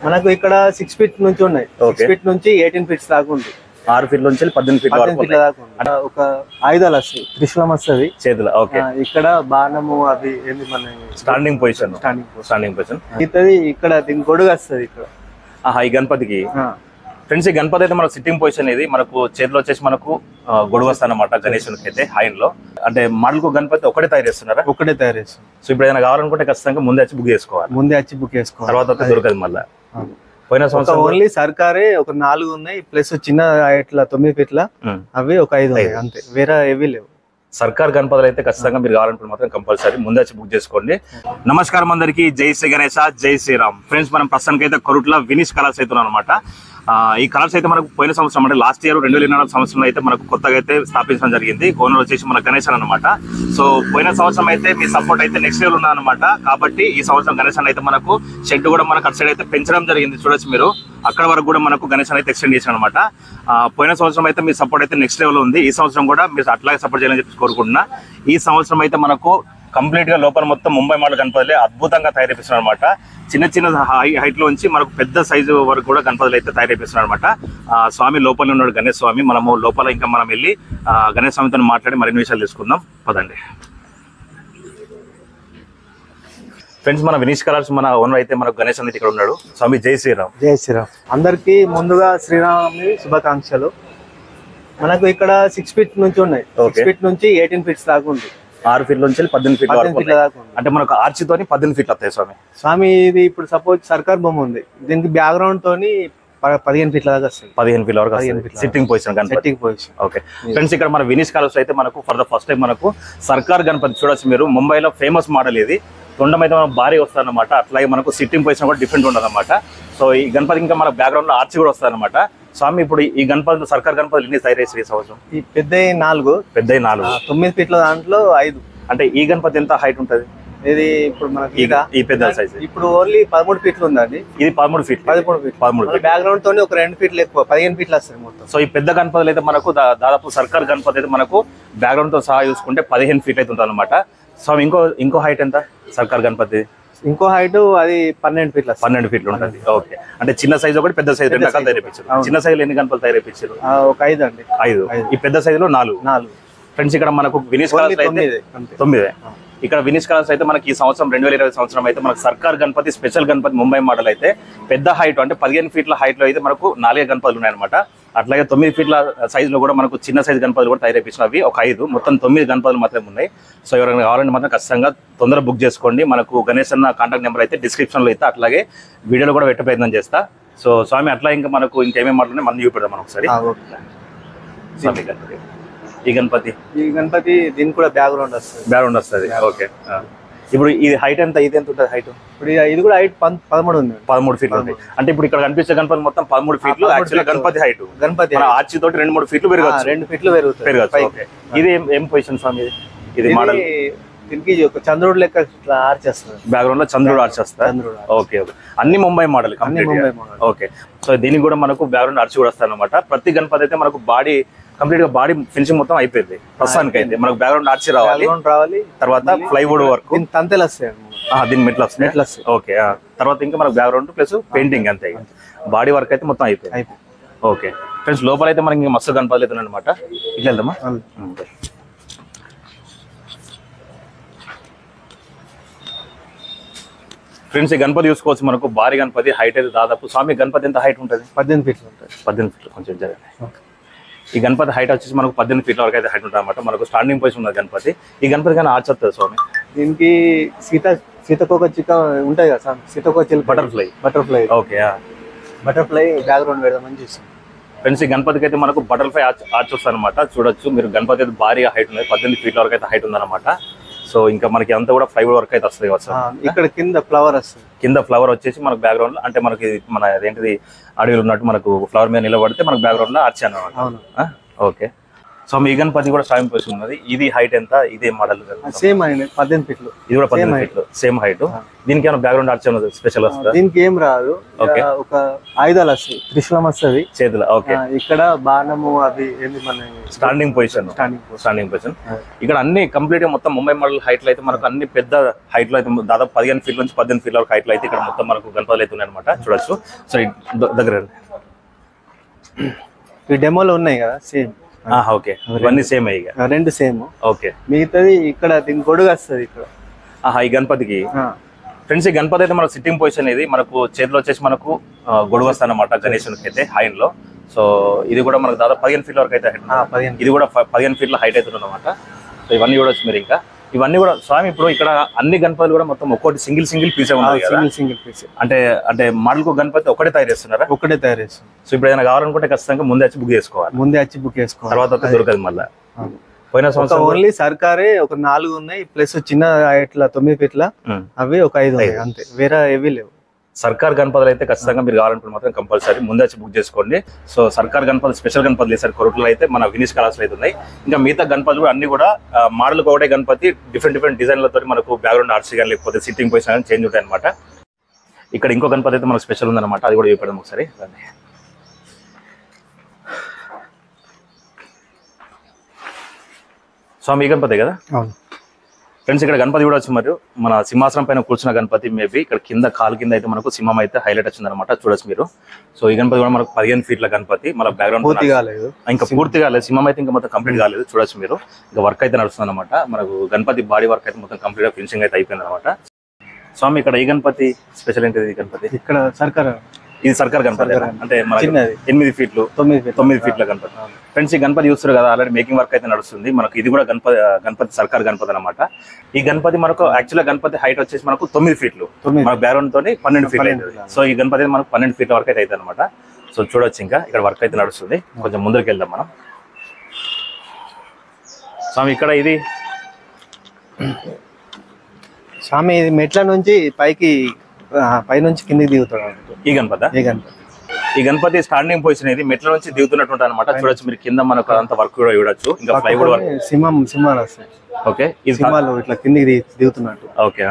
మనకు ఇక్కడ 6 ఫీట్ నుంచి ఉన్నాయి. 6 ఫీట్ నుంచి 18 ఫీట్స్ దాకా ఉంది. 6 ఫీట్ల నుంచి 18 ఫీట్ల దాకా ఉంది. ఒక ఆయుధాలు వస్తాయి, త్రిశూలం వస్తుంది చేతులు. ఓకే, ఇక్కడ బాణము అవి ఏంది మన స్టాండింగ్ పొజిషన్. ఇక్కడ దీని గొడుగు వస్తుంది ఇక్కడ. ఈ గణపతికి ఫ్రెండ్స్, ఈ గణపతి అయితే మనకు సిట్టింగ్ పొజిషన్ ఇది. మనకు చేతిలో వచ్చేసి మనకు గొడుగు వస్తాయి అన్నమాట గణేశునికి అయితే. హాయిన్ లో అంటే మోడల్ గణపతి ఒకటే తయారు చేస్తున్నారా? ఒకటే తయారు చేస్తున్నారు. సో ఇప్పుడు ఏదైనా కావాలనుకుంటే ఖచ్చితంగా ముందే వచ్చి బుక్ చేసుకోవాలి. తర్వాత దొరకదు మళ్ళీ. పోయిన సంవత్సరం ఓన్లీ సర్కారే ఒక 4 ఉన్నాయి, ప్లస్ చిన్న ఇట్లా 9 ఫీట్ల అవి ఒక 5 ఉన్నాయి అంతే, వేరే ఏవి లేవు. సర్కార్ గణపతులు అయితే ఖచ్చితంగా మీరు కావాలనుకుంటే మాత్రం కంపల్సరీ ముందే వచ్చి బుక్ చేసుకోండి. నమస్కారం అందరికి, జై శ్రీ గణేశ, జై శ్రీరామ్. ఫ్రెండ్స్, మనం ప్రస్తుతానికి అయితే కొరుట్ల వినీష్ కలర్స్ అవుతున్నాం అనమాట. ఈ కలర్స్ అయితే మనకు పోయిన సంవత్సరం అంటే లాస్ట్ ఇయర్ 2024 సంవత్సరంలో అయితే మనకు కొత్తగా అయితే స్థాపించడం జరిగింది. ఓనర్ వచ్చేసి మన గణేశన్ అనమాట. సో పోయిన సంవత్సరం అయితే మీ సపోర్ట్ అయితే నెక్స్ట్ లెవెల్ ఉన్నదన్నమాట. కాబట్టి ఈ సంవత్సరం గణేశన్ అయితే మనకు షెడ్ కూడా మనకు అటు సైడ్ అయితే పెంచడం జరిగింది. చూడొచ్చు మీరు, అక్కడ వరకు కూడా మనకు గణేశన్ అయితే ఎక్స్టెండ్ చేశాను అనమాట. పోయిన సంవత్సరం అయితే మీ సపోర్ట్ అయితే నెక్స్ట్ లెవెల్ ఉంది. ఈ సంవత్సరం కూడా మీరు అట్లాగే సపోర్ట్ చేయాలని చెప్పి కోరుకుంటున్నా. ఈ సంవత్సరం అయితే మనకు కంప్లీట్ గా లోపల మొత్తం ముంబై మోడల్ గణపతులే అద్భుతంగా తయారైపిస్తున్నారు అనమాట. చిన్న చిన్న హైట్ లో నుంచి మనకు పెద్ద సైజు వరకు కూడా గణపతులు అయితే తయారైపిస్తున్నారు అనమాట. స్వామి లోపల ఉన్నాడు గణేష్ స్వామి. మనము లోపల ఇంకా మనం వెళ్ళి గణేష్ స్వామితో మాట్లాడి మరిన్ని విషయాలు తెలుసుకుందాం, పదండి. ఫ్రెండ్స్, మన వినీష్ కలర్స్ మన ఓనర్ అయితే మనకు గణేష్ అనేది ఇక్కడ ఉన్నాడు. స్వామి జై శ్రీరామ్. జై శ్రీరామ్. అందరికి ముందుగా శ్రీరామి శుభాకాంక్షలు. మనకు ఇక్కడ 6 ఫీట్ నుంచి ఉన్నాయి. 6 ఫీట్ నుంచి 18 ఫీట్స్ దాకా ఉంది. 6 ఫీట్ల నుంచి 18 ఫీట్ల దాకా అంటే మనకు ఆర్చితోని 18 ఫీట్లు వస్తాయి స్వామి. ఇది ఇప్పుడు సపోజ్ సర్కార్ బొమ్మ ఉంది, దీనికి బ్యాక్గ్రౌండ్ తోని 15 ఫీట్ల దాకా వస్తుంది. 15 ఫీట్ల వరకు సిట్టింగ్ పొజిషన్. ఓకే ఫ్రెండ్స్, ఇక్కడ మన వినీష్ కలర్స్ అయితే మనకు ఫర్ ద ఫస్ట్ టైం మనకు సర్కార్ గణపతి చూడొచ్చు మీరు. ముంబైలో ఫేమస్ మోడల్ ఇది. తొండం అయితే మనకు భారీ వస్తారనమాట. అట్లాగే మనకు సిట్టింగ్ పొజిషన్ కూడా డిఫరెంట్ ఉండదు అనమాట. సో ఈ గణపతి ఇంకా మన బ్యాక్గ్రౌండ్ లో ఆర్చి కూడా వస్తారనమాట. స్వామి, ఇప్పుడు ఈ గణపతులు సర్కార్ గణపతులు ఎన్ని తయారు ఈ సంవత్సరం? ఈ పెద్ద 4 9 ఫీట్ల దాంట్లో 5. అంటే ఈ గణపతి ఎంత హైట్ ఉంటది? ఇది ఇప్పుడు మనకి ఈ పెద్ద సైజ్ ఇప్పుడు ఓన్లీ 13 ఫీట్లు ఉందండి. ఇది 13 ఫీట్. బ్యాక్గ్రౌండ్ తోని ఒక 2 ఫీట్లు ఎక్కువ, 15 ఫీట్లు వస్తాయి మొత్తం. సో ఈ పెద్ద గణపతులు అయితే మనకు దాదాపు సర్కార్ గణపతి అయితే మనకు బ్యాక్గ్రౌండ్ తో సహా చూసుకుంటే 15 ఫీట్లు అయితే ఉంటుంది అనమాట. సో ఇంకో హైట్ ఎంత సర్కార్ గణపతి? ఇంకో హైట్ అది 12 ఫీట్లు. 12 ఫీట్లు ఉంటుంది. ఓకే, అంటే చిన్న సైజ్ ఒకటి, పెద్ద సైజ్ 2 రకాలు తయారైపించారు. చిన్న సైజులో ఎన్ని గణపతులు తయారైపించారు? ఒక 5 అండి. 5. ఈ పెద్ద సైజులో 4. ఫ్రెండ్స్, ఇక్కడ మనకు వినీష్ కలర్స్ అయితే 9. ఇక్కడ వినీష్ కలర్స్ అయితే మనకి ఈ సంవత్సరం 2020 సంవత్సరం అయితే మనకు సర్కార్ గణపతి స్పెషల్ గణపతి ముంబై మోడల్ అయితే పెద్ద హైట్ అంటే 15 ఫీట్ల హైట్ లో అయితే మనకు 4 గణపతులు ఉన్నాయన్నమాట. అట్లాగే 9 ఫీట్ల సైజ్ లో కూడా మనకు చిన్న సైజ్ గణపతులు కూడా తయారైపించినవి ఒక 5, మొత్తం 9 గణపతులు మాత్రమే ఉన్నాయి. సో ఎవరైనా కావాలంటే మాత్రం ఖచ్చితంగా తొందరగా బుక్ చేసుకోండి. మనకు గణేష్ అన్న కాంటాక్ట్ నెంబర్ అయితే డిస్క్రిప్షన్ లో అయితే అట్లాగే వీడియోలో కూడా పెట్టే ప్రయత్నం చేస్తా. సో స్వామి, అట్లా ఇంకా మనకు ఇంకేమేమి మాటలు మనం చూపెడదాం మనం ఒకసారి. స్వామి గణపతి, ఈ గణపతి దీనికి కూడా బ్యాక్గ్రౌండ్ వస్తుంది. ఓకే, ఇప్పుడు ఇది హైట్ ఎంత? ఇది ఎంత ఉంటుంది హైట్? ఇప్పుడు ఇది కూడా హైట్ 13 ఉంది. 13 ఫీట్లు ఉంది. అంటే ఇప్పుడు ఇక్కడ కనిపించే గణపతి మొత్తం 13 ఫీట్లు. యాక్చువల్లీ గణపతి హైట్ ఆర్చి తోటి 2-3 ఫీట్లు పెరగచ్చు. 2 ఫీట్లు పెరగచ్చు. ఇది ఏం పొజిషన్ స్వామి? ఇది మోడల్ దీనికి ఒక చంద్రుడు లెక్క ఆర్చ్ వస్తుంది. బ్యాక్గ్రౌండ్ లో చంద్రుడు ఆర్చ్ వస్తుంది. ఓకే, అన్ని ముంబై మోడల్. ఓకే, సో దీనికి కూడా మనకు బ్యాక్గ్రౌండ్ ఆర్చ్ కూడా వస్తాయి అనమాట. ప్రతి గణపతి అయితే మనకు బాడీ కంప్లీట్ గా బాడీ ఫినిషింగ్ మొత్తం అయిపోయింది. ప్రస్తుతానికి అయితే మనకు బ్యాక్గ్రౌండ్ ఆర్చి రావాలి. తర్వాత ప్లైవుడ్ వర్క్, తంతెలు వస్తాయి, దీని మెట్లు వస్తాయి. ఓకే, తర్వాత ఇంకా మనకు బ్యాక్గ్రౌండ్ ప్లస్ పెయింటింగ్ అంతే. బాడీ వర్క్ అయితే మొత్తం అయిపోయింది. ఓకే ఫ్రెండ్స్, లోపల అయితే మనకి మస్తు గణపతులు అవుతున్నాయి అనమాట. ఇట్లా వెళ్దామా? ఫ్రెండ్స్, ఈ గణపతి చూసుకోవచ్చు. మనకు భారీ గణపతి హైట్ అయితే దాదాపు స్వామి గణపతి ఎంత హైట్ ఉంటుంది? 18 ఫీట్లు ఉంటుంది. 18 ఫీట్లు కొంచెం జరగదు. ఈ గణపతి హైట్ వచ్చేసి మనకు 18 ఫీట్ల వరకు అయితే హైట్ ఉంటుంది అనమాట. మనకు స్టాండింగ్ పొజిషన్ ఉన్నది గణపతి. ఈ గణపతి కానీ ఆర్చ్ వస్తుంది స్వామి. దీనికి సీతకోక చిక్క ఉంటాయి కదా సార్, సీతకోక చిలుక బటర్ఫ్లై. ఓకే, బటర్ఫ్లై బ్యాక్గ్రౌండ్ పెడదామని చూస్తాం. ఫ్రెండ్స్, ఈ గణపతికి అయితే మనకు బటర్ఫ్లై ఆర్చ్ వస్తుంది అనమాట. చూడొచ్చు మీరు, గణపతి అయితే భారీగా హైట్ ఉంది. 18 ఫీట్ల వరకు అయితే హైట్ ఉందన్నమాట. సో ఇంకా మనకి అంతా కూడా ప్లైవుడ్ వర్క్ అయితే వస్తుంది. ఇక్కడ కింద ఫ్లవర్ వస్తుంది. కింద ఫ్లవర్ వచ్చేసి మనకు బ్యాక్గ్రౌండ్ లో అంటే మనకి మన అదేంటిది అడవిలో ఉన్నట్టు మనకు ఫ్లవర్ మీద నిలబడితే మనకు బ్యాక్గ్రౌండ్ లో ఆర్చ్ అన్నమాట. ఓకే, సో మీ గణపతి కూడా స్వామి పొజిషన్ ఉన్నది. ఇది హైట్ ఎంత? ఇదే మోడల్ సేమ్ అండి, 18 ఫీట్లు. ఇది కూడా 18 ఫీట్లు సేమ్ హైట్. దీనికి ఏమైనా బ్యాక్గ్రౌండ్ ఆర్చ్ ఏమైనా స్పెషల్ వస్తుందా? దీనికి ఏం రాదు, ఒక ఆయుధాలు వస్తాయి, త్రిశూలం వస్తుంది చేతులు. ఓకే, ఇక్కడ బాణము అవి ఏంది మన స్టాండింగ్ పొజిషన్. స్టాండింగ్ పొజిషన్ ఇక్కడ అన్ని కంప్లీట్ గా మొత్తం ముంబై మోడల్ హైట్ లో అయితే మనకు అన్ని పెద్ద హైట్ లో అయితే దాదాపు 15 ఫీట్ల నుంచి 18 ఫీట్ల వరకు హైట్ లో అయితే ఇక్కడ మొత్తం మనకు గణపతులు అయితే ఉన్నాయి అనమాట. చూడొచ్చు. సో దగ్గర ఈ డెమోలో ఉన్నాయి కదా సేమ్. ఓకే, ఇవన్నీ సేమ్ ఇక రెండు సేమ్. ఓకే, మిగతాది ఇక్కడ దీని గొడుగు వస్తుంది ఇక్కడ. ఈ గణపతికి ఫ్రెండ్స్, ఈ గణపతి అయితే మనకు సిట్టింగ్ పొజిషన్ ఇది మనకు చేతిలో వచ్చేసి మనకు గొడుగు వస్తుంది అనమాట గణేశునికి అయితే హైన్ లో. సో ఇది కూడా మనకు దాదాపు 15 ఫీట్ల వరకు అయితే హైట్. ఇది కూడా 15 ఫీట్ల హైట్ అవుతుంది అనమాట. సో ఇవన్నీ చూడొచ్చు మీరు. ఇంకా ఇవన్నీ కూడా స్వామి ఇప్పుడు ఇక్కడ అన్ని గణపతులు కూడా మొత్తం ఒక్కొక్కటి సింగిల్ పీస్ ఉన్నాయి కదా. సింగిల్ పీస్ అంటే మోడల్ కు గణపతి ఒకటే తయారు చేస్తున్నారా? ఒకటే తయారు చేస్తాం. సో ఇప్పుడు ఏదైనా కావాలనుకుంటే ఖచ్చితంగా ముందే వచ్చి బుక్ చేసుకోవాలి. తర్వాత దొరకదు మళ్ళీ. పోయిన సంవత్సరం ఓన్లీ సర్కారే ఒక 4 ఉన్నాయి, ప్లస్ చిన్న ఇట్లా 9 ఫీట్ల అవి ఒక 5 ఉన్నాయి అంతే, వేరే ఏవి లేవు. సర్కార్ గణపతులు అయితే ఖచ్చితంగా మీరు కావాలనుకుంటే మాత్రం కంపల్సరీ ముందే వచ్చి బుక్ చేసుకోండి. సో సర్కార్ గణపతులు స్పెషల్ గణపతులు వేసారు కొరట్లో అయితే మన వినీష్ కళాశాల అయితే ఉన్నాయి. ఇంకా మిగతా గణపతులు కూడా అన్ని కూడా మోడల్ ఒకటే గణపతి డిఫరెంట్ డిజైన్లతో మనకు బ్యాక్గ్రౌండ్ ఆర్ట్స్ కానీ లేకపోతే సిట్టింగ్ పొజిషన్ కానీ చేంజ్ ఉంటాయి అనమాట. ఇక్కడ ఇంకో గణపతి అయితే మనకు స్పెషల్ ఉందన్నమాట, అది కూడా చూపెడదాం ఒకసారి. స్వామి ఈ గణపతి కదా ఫ్రెండ్స్. ఇక్కడ గణపతి కూడా వచ్చి మరియు మన సింహాసనం పైన కూర్చున్న గణపతి మేబీ ఇక్కడ కింద కాలు కింద అయితే మనకు సింహం అయితే హైలైట్ వచ్చింది అనమాట. చూడొచ్చు మీరు. సో ఈ గణపతి కూడా మనకు 15 ఫీట్ల గణపతి. మన బ్యాక్గ్రౌండ్ ఇంకా పూర్తి కాలేదు, సింహం అయితే ఇంకా మొత్తం కంప్లీట్ కాలేదు. చూడొచ్చు మీరు. ఇంకా వర్క్ అయితే నడుస్తుంది అనమాట. మనకు గణపతి బాడీ వర్క్ అయితే మొత్తం కంప్లీట్ గా ఫినిషింగ్ అయితే అయిపోయింది అనమాట. స్వామి ఇక్కడ ఈ గణపతి స్పెషల్ ఏంటిది? ఈ గణపతి ఇక్కడ సర్కార్, ఇది సర్కార్ గణపతి అంటే 8 ఫీట్లు 9 ఫీట్ల గణపతి. ఫ్రెండ్స్ ఈ గణపతి చూస్తారు కదా, ఆల్రెడీ మేకింగ్ వర్క్ అయితే నడుస్తుంది మనకు. ఇది కూడా గణపతి సర్కార్ గణపతి అనమాట. ఈ గణపతి మనకు యాక్చువల్ గా గణపతి హైట్ వచ్చేసి మనకు 9 ఫీట్లు, మన బ్యాక్గ్రౌండ్ తోని 12 ఫీట్లు అవుతుంది. సో ఈ గణపతి మనకు 12 ఫీట్ల వరకు అయితే అవుతుంది అనమాట. సో చూడొచ్చు. ఇంకా ఇక్కడ వర్క్ అయితే నడుస్తుంది. కొంచెం ముందరికి వెళ్దాం మనం. స్వామి ఇక్కడ ఇది స్వామి ఇది మెట్ల నుంచి పై నుంచి కిందికి దిగుతాడు ఈ గణపతి. ఈ గణపతి స్టాండింగ్ పొజిషన్ ఇది మెట్ల నుంచి దిగుతున్నట్టు అనమాట. చూడొచ్చు మీరు. కింద మనకు అంత వర్క్ కూడా చూడొచ్చు. ఇంకా ప్లైవుడ్ వర్క్, సింహాలు వస్తాయి. ఓకే, ఇది సింహాలు ఇట్లా కిందికి దిగుతున్నట్టు. ఓకే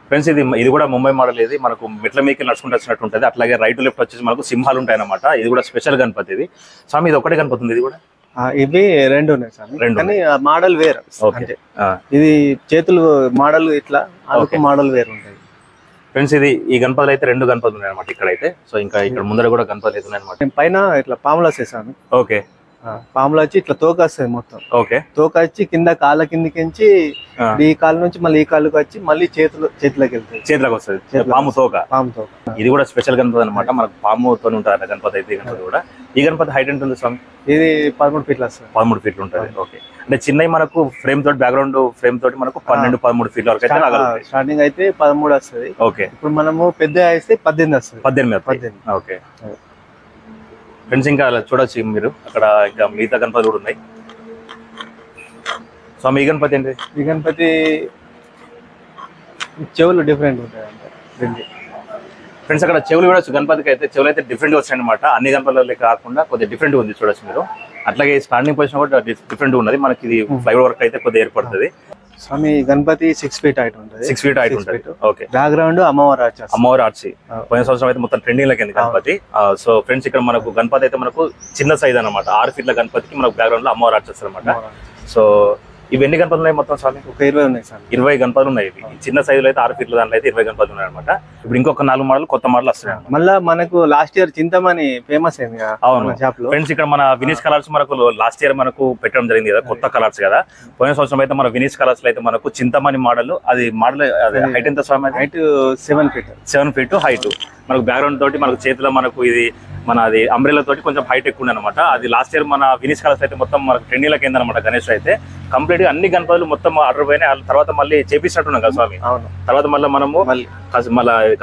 ఫ్రెండ్స్, ఇది కూడా ముంబై మోడల్. ఇది మనకు మెట్ల మీకు నడుచుకుంటూ వచ్చినట్టు ఉంటుంది. అట్లాగే రైట్ లెఫ్ట్ వచ్చేసి మనకు సింహాలు ఉంటాయి అనమాట. ఇది కూడా స్పెషల్ గణపతి. ఇది స్వామి ఇది ఒకటే గణపతి ఉంది. ఇది కూడా ఇవి రెండు ఉన్నాయి స్వామి, కానీ మోడల్ వేరు. ఇది చేతులు మోడల్ ఇట్లా, అదొక మోడల్ వేరు ఉంటాయి. ఫ్రెండ్స్ ఈ గణపతులు అయితే 2 గణపతులు ఉన్నాయి అనమాట ఇక్కడైతే. సో ఇంకా ఇక్కడ ముందర కూడా గణపతులు అయితే ఉన్నాయి అనమాట. పైన ఇట్లా పాములు వస్తాయి. ఓకే, పాములు వచ్చి ఇట్లా తోక వస్తాయి మొత్తం. ఓకే, తోక వచ్చి కింద కాళ్ళ కిందికించి ఈ కాలు నుంచి మళ్ళీ ఈ కాళ్ళకి వచ్చి మళ్ళీ చేతిలోకి వెళ్తాయి. చేతిలోకి వస్తుంది పాము తోక. ఇది కూడా స్పెషల్ గణపతి అనమాట. మనకు పాముతో ఉంటారు గణపతి అయితే. ఈ గణపతి కూడా. ఈ గణపతి హైట్ ఎంత ఉంది స్వామి? ఇది 13 ఫీట్లు వస్తుంది. 13 ఫీట్లు ఉంటుంది. ఓకే, అంటే చిన్నవి మనకు ఫ్రేమ్ తోటి బ్యాక్గ్రౌండ్ ఫ్రేమ్ తోటి మనకు 12-13 ఫీట్ల వరకు అయితే రాగలుగుతాయి. స్టార్టింగ్ అయితే 13 వస్తుంది. ఓకే, ఇప్పుడు మనము పెద్ద అయితే 18 వస్తుంది. 18. ఓకే ఫ్రెండ్స్, ఇంకా చూడొచ్చు మీరు. అక్కడ ఇంకా మిగతా గణపతి కూడా ఉన్నాయి. సో ఈ గణపతి ఏంటి? ఈ గణపతి చెవులు డిఫరెంట్ ఉంటాయి అంటే ఫ్రెండ్స్. అక్కడ చెవులు కూడా గణపతికి అయితే చెవులు అయితే డిఫరెంట్ గా వచ్చాయి అనమాట. అన్ని గణపతులు కాకుండా కొద్దిగా డిఫరెంట్ ఉంది. చూడొచ్చు మీరు. అట్లాగే స్టాండింగ్ పొజిషన్ కూడా డిఫరెంట్ ఉన్నది. మనకి ఇది ఫ్లైవుడ్ వర్క్ అయితే కొద్దిగా ఏర్పడుతుంది. స్వామి గణపతి 6 ఫీట్ హైట్ ఉంటుంది. 6 ఫీట్ హైట్ ఉంటుంది. ఓకే, బ్యాక్గ్రౌండ్ అమ్మవారి ఆర్చ్. పోయిన సంవత్సరం అయితే మొత్తం ట్రెండింగ్ లకి గణపతి. సో ఫ్రెండ్స్ ఇక్కడ మనకు గణపతి అయితే మనకు చిన్న సైజ్ అనమాట. 6 ఫీట్ల గణపతికి మనకు బ్యాక్గ్రౌండ్ లో అమ్మవారి ఆర్చ్ వస్తుంది అనమాట. సో ఇవి ఎన్ని గణపతులు ఉన్నాయి మొత్తం స్వామి? ఒక 20 ఉన్నాయి సార్. 20 గణపతులు ఉన్నాయి. చిన్న సైజులో అయితే 6 ఫీట్ల దాంట్లో అయితే 20 గణపతులు ఉన్నాయి అనమాట. ఇప్పుడు ఇంకొక 4 మోడల్ కొత్త మోడల్ వస్తున్నాయి. మళ్ళీ మనకు లాస్ట్ ఇయర్ చింతమని ఫేమస్ అయింది. అవును ఫ్రెండ్స్, ఇక్కడ మన వినీష్ కలర్స్ మనకు లాస్ట్ ఇయర్ మనకు పెట్టడం జరిగింది కదా, కొత్త కలర్స్ కదా. పోయిన సంవత్సరం అయితే మన వినీష్ కలర్స్ లో అయితే మనకు చింతమని మోడల్. అది మోడల్ హైట్ ఎంత స్వామి? Height 7 feet height. మనకు బ్యాక్గ్రౌండ్ తోటి మనకు చేతిలో మనకు ఇది మన అది అంబ్రెలా తోటి కొంచెం హైట్ ఎక్కువ అనమాట. అది లాస్ట్ ఇయర్ మన వినీష్ కలర్స్ అయితే మొత్తం మనకు ట్రెండింగ్ కింద అనమాట. గణేష్ అయితే కంప్లీట్ గా అన్ని గణపతులు మొత్తం ఆర్డర్ పోయినాయి. తర్వాత మళ్ళీ చేపిస్తున్నట్టున్నాం కదా స్వామి. తర్వాత మళ్ళీ మనము మళ్ళీ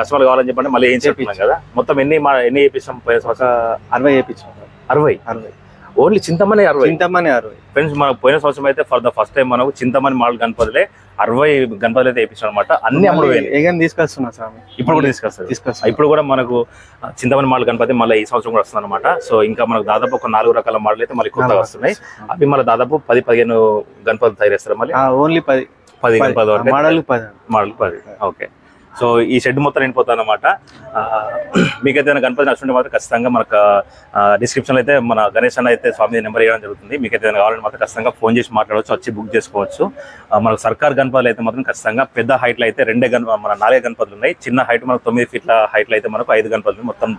కస్టమర్ కావాలని చెప్పండి మళ్ళీ ఏం చేపిస్తున్నాం కదా. మొత్తం ఎన్ని చేపిస్తాం? 60 చేపించాం. 60 ఓన్లీ చింతమనే 60. చింతమనే 60. ఫ్రెండ్స్ మనకు పోయిన సంవత్సరం అయితే ఫర్ ద ఫస్ట్ టైం మనకు చింతమని మోడల్ గణపతులే 60 గణపతులు అయితే వేయించాం అనమాట. అన్ని అమ్ముడు ఏం తీసుకొస్తున్నా స్వామి, ఇప్పుడు కూడా తీసుకొస్తారు. ఇప్పుడు కూడా మనకు చింతమని మోడల్ గణపతి మళ్ళీ ఈ సంవత్సరం కూడా వస్తుంది అనమాట. సో ఇంకా మనకు దాదాపు ఒక 4 రకాల మోడల్ అయితే మళ్ళీ కొత్తగా వస్తున్నాయి. అవి మళ్ళీ దాదాపు 10-15 గణపతులు తయారు చేస్తారు. మళ్ళీ ఓన్లీ 10 గణపతులు మోడల్ 10. ఓకే. సో ఈ షెడ్ మొత్తం నిండిపోతాను అనమాట. మీకైతే గణపతి నచ్చుంటే మాత్రం ఖచ్చితంగా మనకు డిస్క్రిప్షన్లో అయితే మన గణేష్ అన్న అయితే స్వామి నెంబర్ ఇవ్వడం జరుగుతుంది. మీకు అయితే కావాలంటే మాత్రం ఖచ్చితంగా ఫోన్ చేసి మాట్లాడవచ్చు, వచ్చి బుక్ చేసుకోవచ్చు. మనకు సర్కార్ గణపతులు అయితే మాత్రం ఖచ్చితంగా పెద్ద హైట్లో అయితే 4 గణపతులు ఉన్నాయి. చిన్న హైట్ మనకు 9 ఫీట్ల హైట్లో అయితే మనకు 5 గణపతులు, మొత్తం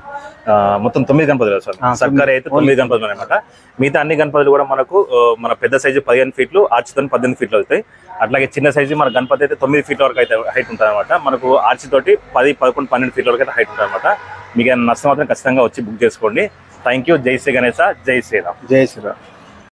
9 గణపతులు సార్. సర్కార్ అయితే 9 గణపతులు అనమాట. మిగతా అన్ని గణపతులు కూడా మనకు మన పెద్ద సైజు 15 ఫీట్లు, ఆర్చితో 18 ఫీట్లు అవుతాయి. అట్లాగే చిన్న సైజు మన గణపతి అయితే 9 ఫీట్ల వరకు అయితే హైట్ ఉంటుంది అనమాట. మనకు ఆర్చి తోటి 10, 11, 12 ఫీట్ల వరకు అయితే హైట్ ఉంటుంది అనమాట. మీకు నష్టం మాత్రం ఖచ్చితంగా వచ్చి బుక్ చేసుకోండి. Thank you. జై శ్రీ గణేశ, జై శ్రీరామ్. జై శ్రీరామ్.